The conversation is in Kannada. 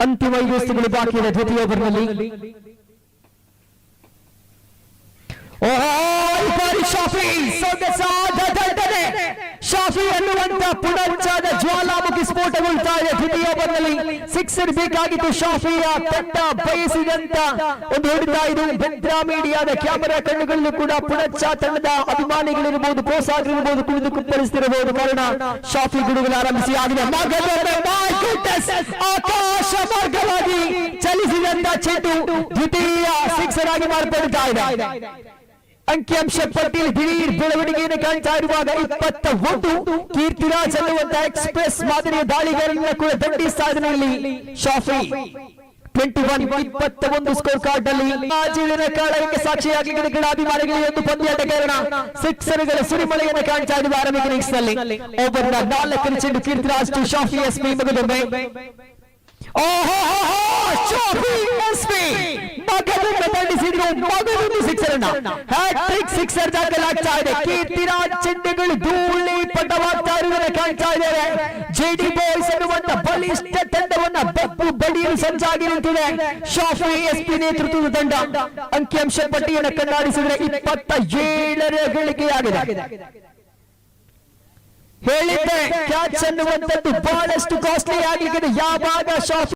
ಅಂತಿಮ 5 ಎಸೆತಗಳು ಬಾಕಿ ಇದೆ ದ್ವಿತೀಯ ಓವರ್ನಲ್ಲಿ. ಶಾಫಿ ಶಾಫಿ ಅನ್ನುವಂತ ಪುನರ್ಚಾದ ಜ್ವಾಲಾಮುಖಿ ಸ್ಫೋಟಗೊಳ್ತಾ ಇದೆ ದ್ವಿತೀಯ ಓವರ್ನಲ್ಲಿ. ಸಿಕ್ಸರ್ ಬೇಕಾಗಿತ್ತು ಶಾಫಿಯ ತಂಡ ಬಯಸಿದಂತ ಒಂದು ಹೊಡೆತ ಇದು. ಭದ್ರಾ ಮೀಡಿಯಾದ ಕ್ಯಾಮೆರಾ ಕಣ್ಣುಗಳಲ್ಲೂ ಕೂಡ ಪುನರ್ಚಾ ತಂಡದ ಅಭಿಮಾನಿಗಳಿರಬಹುದು, ಪ್ರೋತ್ಸಾಹಗಳಿರಬಹುದು, ಕುಣಿದು ಕುಪ್ಪಳಿಸುತ್ತಿರಬಹುದು. ಕಾರಣ ಶಾಫಿ ಗುಡುಗಲು ಆರಂಭಿಸಿ ಆಗಿದೆ. ಆಕಾಶ ಮಾರ್ಗವಾಗಿ ಚಲಿಸಿದಂತ ಚೆಂಡು ದ್ವಿತೀಯ ಸಿಕ್ಸರ್ ಆಗಿ ಮಾರ್ಪಡ್ತಾ ಇದೆ. ಅಂಕಿಅಂಶ ಪಟ್ಟಿಯಲ್ಲಿ ದಿಢೀರ್ ಬೆಳವಣಿಗೆಯನ್ನು ಕಾಣ್ತಾ ಇರುವಾಗ 21 ಕೀರ್ತಿರಾಜ್ ಅನ್ನುವಂತ ಎಕ್ಸ್ಪ್ರೆಸ್ ಮಾದರಿಯ ದಾಳಿಗಾರರನ್ನ ಕೂಡ ದಂಡಿಸ್ತಾ ಇದ್ದಾರೆ ಶಾಫಿ. 21 ಸ್ಕೋರ್ ಕಾರ್ಡ್ ನಲ್ಲಿ ಕಾಳಗಕ್ಕೆ ಸಾಕ್ಷಿಯಾಗಲಿದೆ ಕ್ರೀಡಾಭಿಮಾನಿಗಳಿಗೆ ಒಂದು ಪಂದ್ಯಾಟ ಕಾರಣ ಸಿಕ್ಸರ್ಗಳ ಸುರಿಮಳೆಯನ್ನು ಕಾಣ್ತಾ ಇರುವ ಆರಂಭಿಕ ಇನ್ನಿಂಗ್ಸ್ ನಲ್ಲಿ. ಓವರ್ನ 4ನೇ ಚೆಂಡು ಕೀರ್ತಿರಾಜ್ ಟು ಶಾಫಿ ಎಸ್ಪಿ ಮಗದೊಮ್ಮೆ. ಮಗದೊಂದು ಸಿಕ್ಸರ್ ಹ್ಯಾಟ್ರಿಕ್ ಸಿಕ್ಸರ್ ದಾಖಲಾಗ್ತಾ ಇದೆ. ಕೀರ್ತಿರಾಜ್ ಚೆಂಡುಗಳು ಧೂಳಿ ಪಟವಾಗ್ತಾ ಇರುವುದನ್ನು ಕಾಣ್ತಾ ಇದ್ದೇವೆ. ಜೆಡಿ ಬಾಯ್ಸ್ ಅನ್ನುವಂತ ಬಲಿಷ್ಠ ತಂಡವನ್ನ ಬಬ್ಬು ಬಡಿಯಲು ಸಜ್ಜಾಗಿ ನಿಂತಿದೆ ಶಾಫಿ ಎಸ್ಪಿ ನೇತೃತ್ವದ ತಂಡ. ಅಂಕಿಅಂಶ ಪಟ್ಟಿಯನ್ನು ಕಣ್ಣಾಡಿಸಿದರೆ 27ರ ಗಳಿಕೆಯಾಗಿದೆ. ಹೇಳಿದ್ದೆ ಕ್ಯಾಚ್ ಅನ್ನುವಂಥದ್ದು ಬಹಳಷ್ಟು ಕಾಸ್ಟ್ಲಿ ಆಗಲಿದೆ. ಯಾವಾಗ ಶಾಫಿ